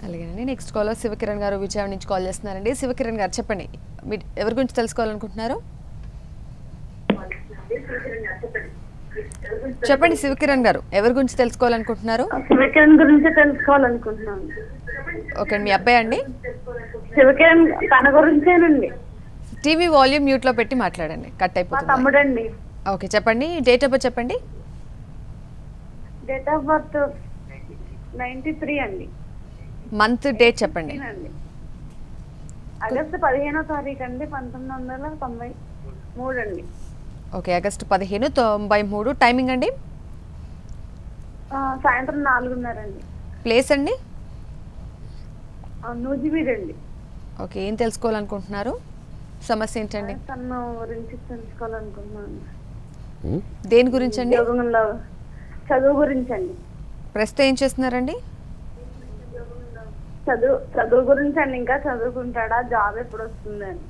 అలాగేనండి. నెక్స్ట్ కాలర్ శివకిరణ్ గారు విజయవాడ నుంచి కాల్ చేస్తున్నారండి. శివకిరణ్ గారు చెప్పండి, మీరు ఎవరి గురించి తెలుసుకోవాలనుకుంటున్నారు? చెప్పండి శివకిరణ్ గారు, ఎవరి గురించి తెలుసుకోవాలనుకుంటున్నారు? శివకిరణ్ గురించి తెలుసుకోవాలనుకుంటున్నాను. ఓకే, మీ అబ్బాయి అండి? శివకిరణ్ తన గురించేనండి. టీవీ వాల్యూమ్ మ్యూట్లో పెట్టి మాట్లాడండి, కట్ మా అయిపోతుంది. తమ్ముడండి. ఓకే, చెప్పండి డేట్ ఆఫ్ బర్త్ చెప్పండి. డేట్ ఆఫ్ బర్త్ 93 అండి. మంత్ డేట్ చెప్పండి. ఆగస్టు 15వ తారీఖు అండి, 1993 అండి. Okay, August 15, 93. టైమింగ్ అండి? సాయంత్రం 4:30 అండి. ప్లేస్ అండి? నూజివీడు అండి. ఓకే, ఏం తెలుసుకోవాలనుకుంటున్నారు? సమస్య ఏంటండి? తన గురించి తెలుసుకోవాలనుకుంటున్నాను. దేని గురించి అండి? ఉద్యోగంలో చదువు గురించి అండి. ప్రస్తుతం ఏం చేస్తున్నారండి? చదువు గురించి అండి. ఇంకా చదువుకుంటాడా, జాబ్ ఎప్పుడు వస్తుంది అని.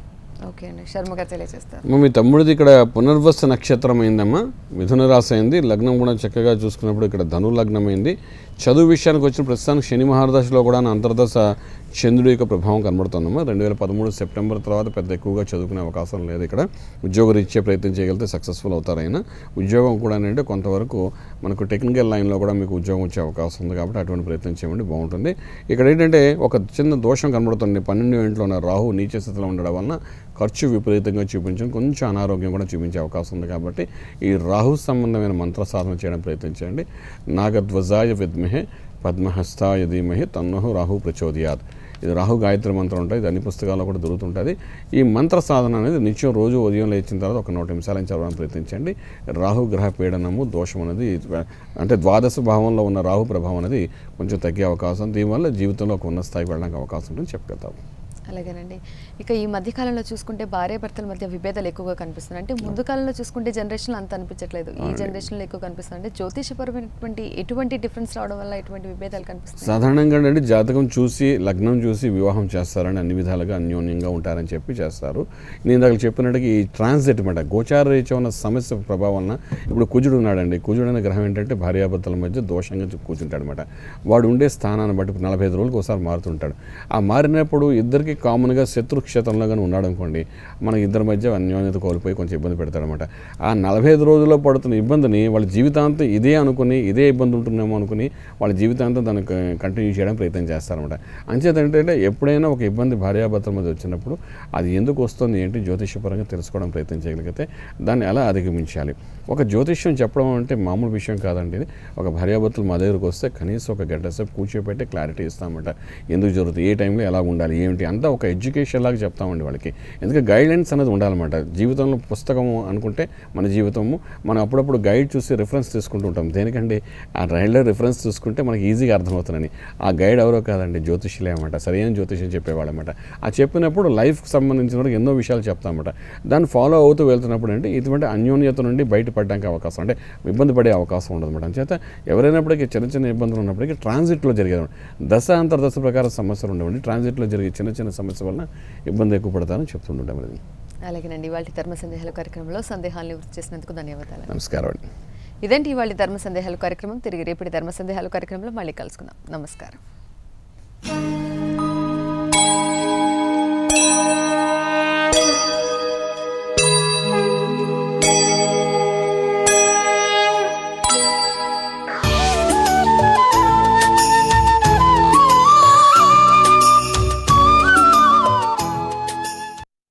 ఓకే అండి, శర్మ గారు తెలియజేస్తారు. మీ తమ్ముడిది ఇక్కడ పునర్వస నక్షత్రం అయిందమ్మా, మిథున రాశి అయింది. లగ్నం కూడా చక్కగా చూసుకున్నప్పుడు ఇక్కడ ధను లగ్నం అయింది. చదువు విషయానికి వచ్చిన ప్రస్తుతానికి శని మహాదశలో కూడా అంతర్దశ చంద్రుడి యొక్క ప్రభావం కనబడుతుందమ్మా. 2013 సెప్టెంబర్ తర్వాత పెద్ద ఎక్కువగా చదువుకునే అవకాశం లేదు. ఇక్కడ ఉద్యోగరీత్యా ప్రయత్నం చేయగలిగితే సక్సెస్ఫుల్ అవుతారైనా. ఉద్యోగం కూడా అంటే కొంతవరకు మనకు టెక్నికల్ లైన్లో కూడా మీకు ఉద్యోగం వచ్చే అవకాశం ఉంది కాబట్టి అటువంటి ప్రయత్నం చేయండి, బాగుంటుంది. ఇక్కడ ఏంటంటే ఒక చిన్న దోషం కనబడుతుంది. 12 ఇంట్లో ఉన్న రాహు నీచ స్థితిలో ఉండడం వలన ఖర్చు విపరీతంగా చూపించడం, కొంచెం అనారోగ్యం కూడా చూపించే అవకాశం ఉంది. కాబట్టి ఈ రాహు సంబంధమైన మంత్ర సాధన చేయడం ప్రయత్నించండి. నాగధ్వజాయ విద్మహే పద్మహస్తాయ ధీమహి తన్నో రాహు ప్రచోదయాత్. ఇది రాహు గాయత్రి మంత్రం ఉంటుంది. ఇది అన్ని పుస్తకాల్లో కూడా దొరుకుతుంటుంది. ఈ మంత్ర సాధన అనేది నిత్యం రోజు ఉదయం లేచిన తర్వాత ఒక 100 నిమిషాలు చదవడానికి ప్రయత్నించండి. రాహు గ్రహ పీడనము దోషం అనేది అంటే ద్వాదశ భావంలో ఉన్న రాహు ప్రభావం అనేది కొంచెం తగ్గే అవకాశం, దీనివల్ల జీవితంలో ఒక ఉన్నత స్థాయికి వెళ్ళడానికి అవకాశం ఉంటుందని చెప్పగలుగుతాము. అలాగేనండి. ఇక ఈ మధ్యకాలంలో చూసుకుంటే భార్యాభర్తల మధ్య విభేదాలు ఎక్కువగా కనిపిస్తున్నాయి. అంటే ముందు కాలంలో చూసుకుంటే జనరేషన్లో అంత అనిపించట్లేదు, ఈ జనరేషన్లో ఎక్కువ కనిపిస్తుంది. అంటే జ్యోతిషపరమైనటువంటి ఎటువంటి డిఫరెన్స్ రావడం వల్ల ఎటువంటి విభేదాలు కనిపిస్తాయి? సాధారణంగా అంటే జాతకం చూసి లగ్నం చూసి వివాహం చేస్తారని అన్ని విధాలుగా అన్యోన్యంగా ఉంటారని చెప్పి చేస్తారు. నేను ఇందాక చెప్పినట్టుగా ఈ ట్రాన్సిట్ అనమాట గోచార రీత్యా ఉన్న సమస్య ప్రభావం వలన ఇప్పుడు కుజుడు ఉన్నాడండి. కుజుడు అనే గ్రహం ఏంటంటే భార్యాభర్తల మధ్య దోషంగా కూర్చుంటాడు అనమాట. వాడు ఉండే స్థానాన్ని బట్టి 45 రోజులకు ఒకసారి మారుతుంటాడు. ఆ మారినప్పుడు ఇద్దరికి కామన్గా శత్రుక్షేత్రంలో కానీ ఉన్నాడు అనుకోండి, మన ఇద్దరి మధ్య అన్యోన్యత కోల్పోయి కొంచెం ఇబ్బంది పెడతాడనమాట. ఆ 45 రోజుల్లో పడుతున్న ఇబ్బందిని వాళ్ళ జీవితాంతం ఇదే అనుకుని ఇదే ఇబ్బంది ఉంటుందేమో అనుకుని వాళ్ళ జీవితాంతం దాన్ని కంటిన్యూ చేయడానికి ప్రయత్నం చేస్తారనమాట. అంచేత ఏంటంటే ఎప్పుడైనా ఒక ఇబ్బంది భార్యాభర్తల మధ్య వచ్చినప్పుడు అది ఎందుకు వస్తుంది ఏంటి జ్యోతిష్యపరంగా తెలుసుకోవడం ప్రయత్నం చేయగలిగితే దాన్ని ఎలా అధిగమించాలి. ఒక జ్యోతిష్యం చెప్పడం అంటే మామూలు విషయం కాదండి. ఇది ఒక భార్యాభర్తలు మా దగ్గరకు వస్తే కనీసం ఒక గంట సేపు కూర్చోపెట్టి క్లారిటీ ఇస్తామన్నమాట. ఎందుకు జరుగుతుంది, ఏ టైంలో ఎలా ఉండాలి, ఏమిటి అంతా ఒక ఎడ్యుకేషన్ లాగా చెప్తామండి వాళ్ళకి. ఎందుకంటే గైడ్లైన్స్ అనేది ఉండాలన్నమాట. జీవితంలో పుస్తకము అనుకుంటే మన జీవితము మనం అప్పుడప్పుడు గైడ్ చూసి రిఫరెన్స్ తీసుకుంటూ ఉంటాం. దేనికంటే ఆ రైల్లో రిఫరెన్స్ చూసుకుంటే మనకి ఈజీగా అర్థమవుతుందని. ఆ గైడ్ ఎవరో కాదండి, జ్యోతిష్యులే అన్నమాట. సరైన జ్యోతిష్యం చెప్పేవాళ్ళమాట. ఆ చెప్పినప్పుడు లైఫ్కి సంబంధించిన వరకు ఎన్నో విషయాలు చెప్తామన్నమాట. దాన్ని ఫాలో అవుతూ వెళ్తున్నప్పుడు అంటే ఇటువంటి అన్యోన్యత నుండి బయటపడడానికి అవకాశం, అంటే ఇబ్బంది పడే అవకాశం ఉండదన్నమాట. అంచేత ఎవరైనప్పటికీ చిన్న చిన్న ఇబ్బందులు ఉన్నప్పటికీ ట్రాన్సిట్లో జరిగేది దశ అంతర్దశ ప్రకారం సమస్యలు ఉండవండి. ట్రాన్సిట్లో జరిగే చిన్న చిన్న సమస్య వలన ఇబ్బంది ఎక్కువ పడతారని చెప్తుంటాం. అలాగేనండి. ఇవాళ ధర్మ సందేహాల కార్యక్రమంలో సందేహాలను నివృత్తి చేసినందుకు ధన్యవాదాలు. నమస్కారం అండి. ఇదేంటి ఇవాళ ధర్మ సందేహాల కార్యక్రమం. తిరిగి రేపటి ధర్మ సందేహాల కార్యక్రమంలో మళ్ళీ కలుసుకుందాం. నమస్కారం.